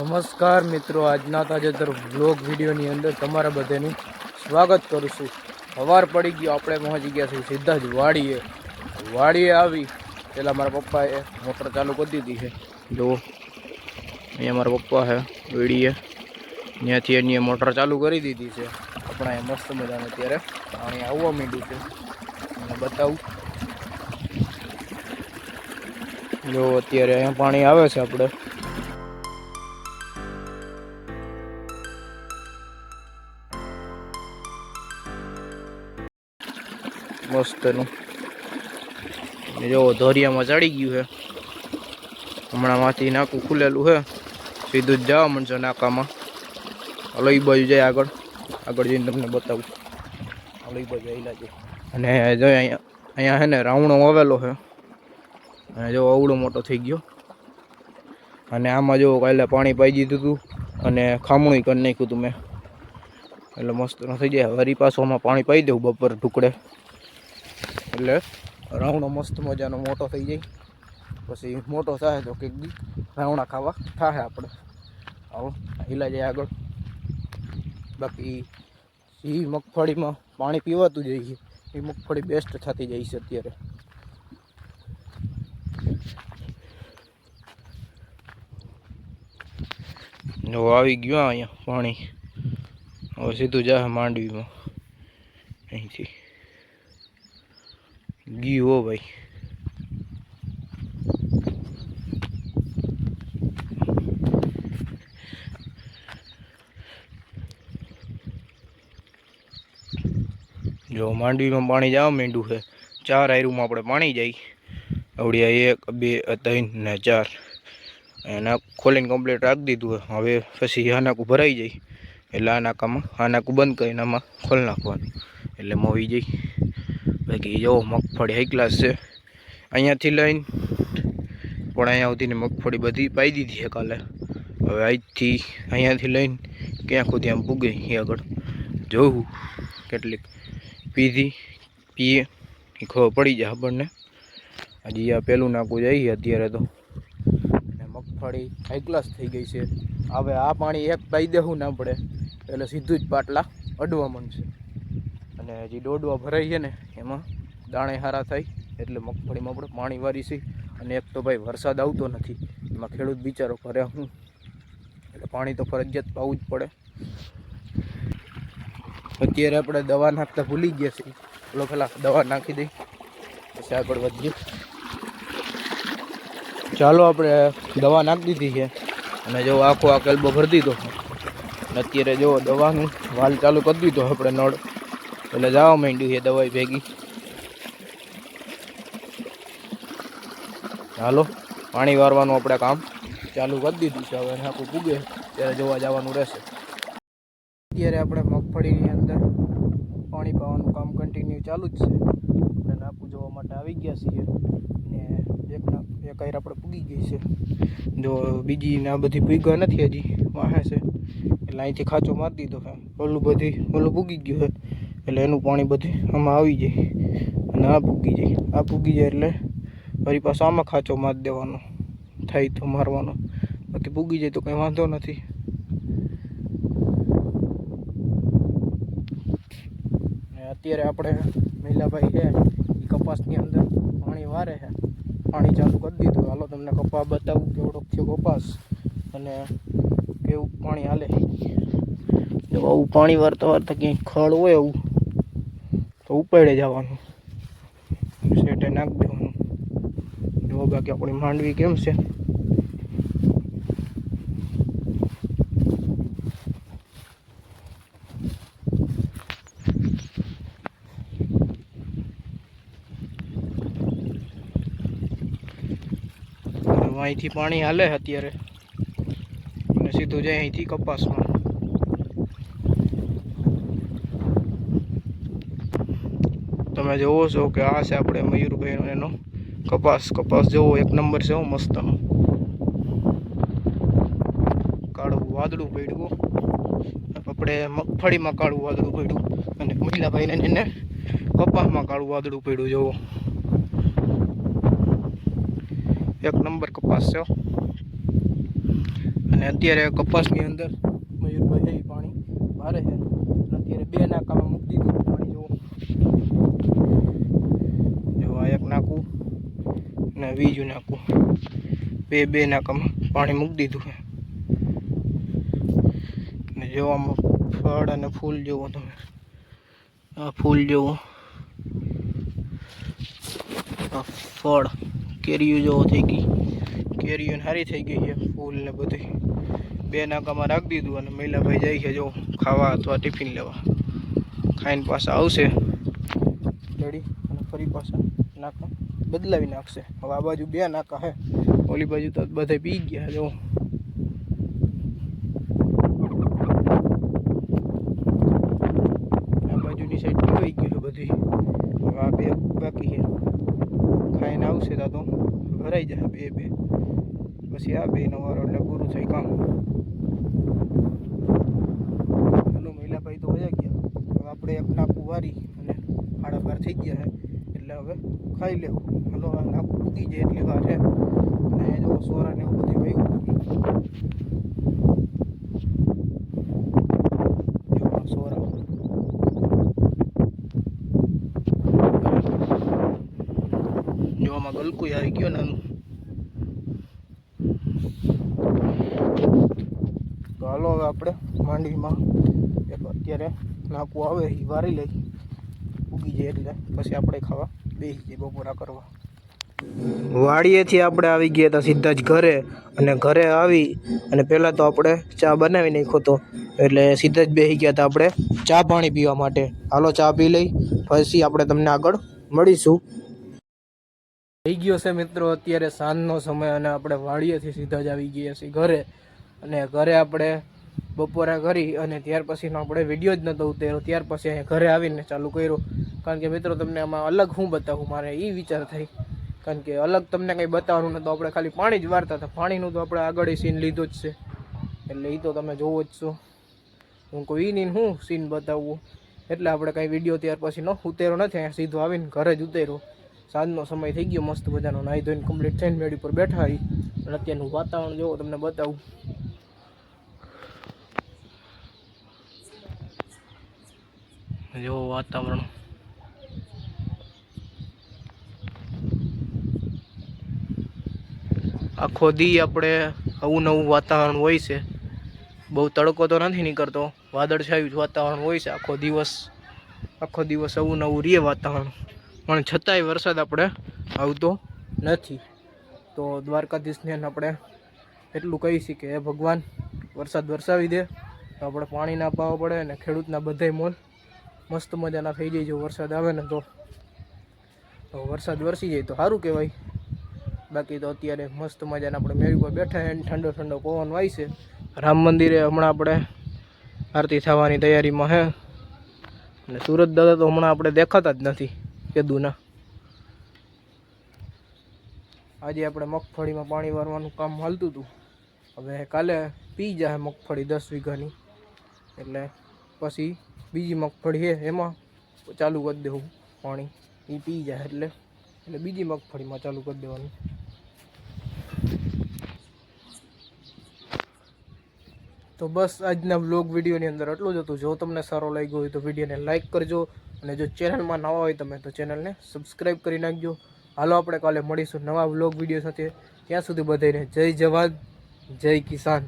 નમસ્કાર મિત્રો, આજના તાજેતર બ્લોગ વિડીયોની અંદર તમારા બધાનું સ્વાગત કરું છું। સવાર પડી ગયો, આપણે પહોંચી ગયા છીએ સીધા જ વાડીએ આવી પહેલાં મારા પપ્પાએ મોટર ચાલુ કરી દીધી છે। જો અહીંયા મારા પપ્પા છે વેડીએ, ત્યાંથી એની મોટર ચાલુ કરી દીધી છે। આપણે અહીંયા મસ્ત મજાનું અત્યારે પાણી આવવા માંડ્યું છે, તમને બતાવું। જો અત્યારે અહીંયા પાણી આવે છે આપણે મસ્તનું। જો ધોરિયામાં ચડી ગયું છે, હમણાંમાંથી નાકું ખુલેલું છે, સીધું જ જવા મળશે નાકામાં। હલો એ બાજુ જાય, આગળ જઈને તમને બતાવું। હલો એ બાજુ આવેલા છે, અને જો અહીંયા છે ને રાવણો આવેલો છે, અને જો અવડો મોટો થઈ ગયો। અને આમાં જો કાલે પાણી પાઈ દીધું હતું અને ખામણું કરી નાખ્યું હતું મેં, એટલે મસ્ત થઈ જાય। વરી પાછું આમાં પાણી પાઈ દઉં બપોર ટુકડે, એટલે રાવણો મસ્ત મજાનો મોટો થઈ જાય। પછી મોટો થાય તો કંઈક દી રાવણા ખાવા થાય આપણે। આવો હિલા જાય આગળ। બાકી એ મગફળીમાં પાણી પીવાતું જઈએ, એ મગફળી બેસ્ટ થતી જાય છે અત્યારે। જો આવી ગયો અહીંયા પાણી, હવે સીધું જાય માંડવીમાં। અહીંથી ગયું હો ભાઈ। જો માંડવીમાં પાણી જવા માંડ્યું છે, 4 આયરુમાં આપણે પાણી જાય। આવડિયા 1 2 3 ને 4 એના ખોલીને કમ્પ્લીટ રાખી દીધું છે। હવે પછી આ નાકું ભરાઈ જાય એટલે આ નાકામાં આ નાકું બંધ કરીને આમાં ખોલી નાખવાનું, એટલે મોવી જાય। બાકી જો મગફળી હાઈ ક્લાસ છે, અહીંયાથી લઈને પણ અહીંયા સુધીની મગફળી બધી પાઈ દીધી છે કાલે। હવે આજથી અહીંયાથી લઈને ક્યાં સુધી આમ પૂગે એ આગળ જોવું, કેટલીક પીએ એ ખબર પડી જાય આપણને। હજી આ પહેલું નાકું જાય અત્યારે તો, અને મગફળી હાઈ ક્લાસ થઈ ગઈ છે। હવે આ પાણી એક પાઈ દેવું ના પડે એટલે સીધું જ પાટલા અડવા માંડશે, અને હજી દોડવા ભરાઈ છે ને એમાં દાણે સારા થાય, એટલે મગફળીમાં આપણે પાણી વારી છે। અને એક તો ભાઈ વરસાદ આવતો નથી, એમાં ખેડૂત બિચારો કરે હું, એટલે પાણી તો ફરજિયાત પાવું જ પડે। અત્યારે આપણે દવા નાખતા ભૂલી ગયા છીએ, પેલો પેલા દવા નાખી દઈ પછી આગળ વધીએ। ચાલો આપણે દવા નાખી દીધી છે, અને જો આખો આ કેલ્બો ભરી દીધો, અને અત્યારે જો દવાનું વાલ ચાલુ કરી દીધો આપણે નળ, એટલે જવા માંડ્યું છે દવાઈ ભેગી। હાલો પાણી વારવાનું આપણે કામ ચાલુ કરી દીધું છે, હવે નાકું પૂગે ત્યારે જોવા જવાનું રહેશે। અત્યારે આપણે મગફળીની અંદર પાણી પાવાનું કામ કન્ટિન્યુ ચાલુ જ છે, આપણે નાકું જોવા માટે આવી ગયા છીએ, ને એક આયર આપણે પૂગી ગઈ છે। જો બીજી ને આ બધી પૂગા નથી, હજી વાહે છે, એટલે અહીંથી ખાંચો મારી દીધો છે, ઓલું પૂગી ગયું છે, એટલે એનું પાણી બધું આમાં આવી જાય, અને આ પૂગી જાય એટલે ફરી પાછો આમાં ખાંચો મારી દેવાનો થાય તો મારવાનો, બાકી પૂગી જાય તો કંઈ વાંધો નથી। અત્યારે આપણે મહિલાભાઈ છે એ કપાસની અંદર પાણી વારે છે, પાણી ચાલુ કરી દીધું। હાલો તમને કપાસ બતાવું કેવડો થયો કપાસ, અને કેવું પાણી હાલે। જો આવું પાણી વારતા ક્યાંય ખડ હોય એવું તો ઉપાડે જવાનું, સેટે નાખી દેવાનું। જો બાકી આપણી માંડવી કેમ છે, અહીંથી પાણી હાલે અત્યારે, અને સીધું જાય અહીંથી કપાસમાં। તમે જોવો છો કે આ છે આપણે મયુરભાઈનો એનો કપાસ જોવો, એક નંબર છે મસ્તનો। કાળું વાદળું પડ્યું, આપણે મગફળીમાં કાળું વાદળું પડ્યું, અને મહિલાભાઈને એને કપાસમાં કાળું વાદળું પડ્યું। જોવો એક નંબર કપાસ છે। અને અત્યારે કપાસની અંદર મયુરભાઈ એ પાણી ભારે છે. અત્યારે 2 નાકામાં મૂકી દીધું પાણી. જો આ એક નાકું ને બીજું નાકું, બે નાકામાં પાણી મૂકી દીધું છે. ને જો આમાં ફળ અને ફૂલ જોવો તમે, આ ફૂલ જોવો, આ ફળ કેરીઓ જોવો થઈ ગઈ, કેરીઓ સારી થઈ ગઈ છે, ફૂલ ને બધી. 2 નાકામાં રાખી દીધું અને મહિલાભાઈ જાય છે જો ખાવા અથવા ટિફિન લેવા. ખાઈને પાછા આવશે લડી અને ફરી પાછા નાકા બદલાવી નાખશે. હવે આ બાજુ 2 નાકા છે, ઓલી બાજુ તો બધા પી ગયા જો. આ બાજુની સાઈડ પીવાઈ ગયું છે બધી. હવે આ 2 બાકી છે, ખાઈને આવશે તો ભરાઈ જાય 2 પછી આ 2 નો વારો એટલે પૂરું થાય કામ. હલો મહિલાભાઈ તો વયા ગયા. હવે આપણે એક નાકું વારી અને 12:30 થઈ ગયા છે એટલે હવે ખાઈ લેવું. હલો આ નાકું પૂગી જાય એટલી વાર છે. અને જો સોરા ને એવું બધું વાયું. જો સોરા જો આમાં ગલકું આવી ગયો નાનું. તો હાલો હવે આપણે માંડવીમાં એક અત્યારે નાકું આવે એ વારી લઈ, ઉગી જાય એટલે પછી આપણે ખાવા બેસી જઈએ બપોરા કરવા. વાડીએથી આપણે આવી ગયા હતા સીધા જ ઘરે. અને ઘરે આવી અને પહેલાં તો આપણે ચા બનાવી નાખ્યો હતો એટલે સીધા જ બેસી ગયા હતા આપણે ચા પાણી પીવા માટે. હાલો ચા પી લઈ પછી આપણે તમને આગળ મળીશું. થઈ ગયો છે મિત્રો અત્યારે સાંજનો સમય અને આપણે વાડીએથી સીધા જ આવી ગયા છીએ ઘરે. અને ઘરે આપણે બપોરા કરી અને ત્યાર પછીનો આપણે વિડીયો જ નહોતો ઉતાર્યો. ત્યાર પછી અહીંયા ઘરે આવીને ચાલુ કર્યો. કારણ કે મિત્રો તમને આમાં અલગ શું બતાવું મારે એ વિચાર થાય. કારણ કે અલગ તમને કંઈ બતાવવાનું નહોતું, આપણે ખાલી પાણી જ વારતા હતા. પાણીનું તો આપણે આગળ સીન લીધો જ છે એટલે એ તો તમે જોવો જ છો. હું કોઈ નહીં હું સીન બતાવવું એટલે આપણે કાંઈ વિડીયો ત્યાર પછીનો ઉતાર્યો નથી. અહીંયા સીધો આવીને ઘરે જ ઉતાર્યો. સાંજનો સમય થઈ ગયો મસ્ત મજાનો, નાહી ધોઈને કમ્પ્લીટ થઈને મેડી પર બેઠા આવી. અને અત્યારનું વાતાવરણ જોવો તમને બતાવું. જો વાતાવરણ આખો દી આપણે આવું નવું વાતાવરણ હોય છે. બહુ તડકો તો નથી નીકળતો, વાદળછાયું વાતાવરણ હોય છે આખો દિવસ આવું નવું રહે વાતાવરણ. પણ છતાંય વરસાદ આપણે આવતો નથી. તો દ્વારકાધીશને આપણે એટલું કહી છીએ કે હે ભગવાન વરસાદ વરસાવી દે તો આપણે પાણી ના પાવા પડે અને ખેડૂતના બધાય મોલ મસ્ત મજાના થઈ જાય. જો વરસાદ આવે ને તો વરસાદ વરસી જાય તો સારું કહેવાય. બાકી તો અત્યારે મસ્ત મજાના આપણે મેળી પર બેઠા અને ઠંડો ઠંડો પવન વાય છે. રામ મંદિરે હમણાં આપણે આરતી થવાની તૈયારીમાં છે. અને સુરત દાદા તો હમણાં આપણે દેખાતા જ નથી કેદુના. આજે આપણે મગફળીમાં પાણી વારવાનું કામ હાલતું હતું. હવે કાલે પી જાય મગફળી 10 વીઘાની એટલે પછી બીજી મગફળી છે એમાં ચાલુ કરી દેવું પાણી. એ પી જાય એટલે બીજી મગફળીમાં ચાલુ કરી દેવાનું. તો બસ આજના વ્લોગ વિડીયોની અંદર એટલું જ હતું. જો તમને સારો લાગ્યો હોય તો વિડીયોને લાઇક કરજો અને જો ચેનલમાં નવા હોય તમે તો ચેનલને સબસ્ક્રાઈબ કરી નાખજો. હાલો આપણે કાલે મળીશું નવા વ્લોગ વિડીયો સાથે. ત્યાં સુધી બધાને જય જવાન જય કિસાન.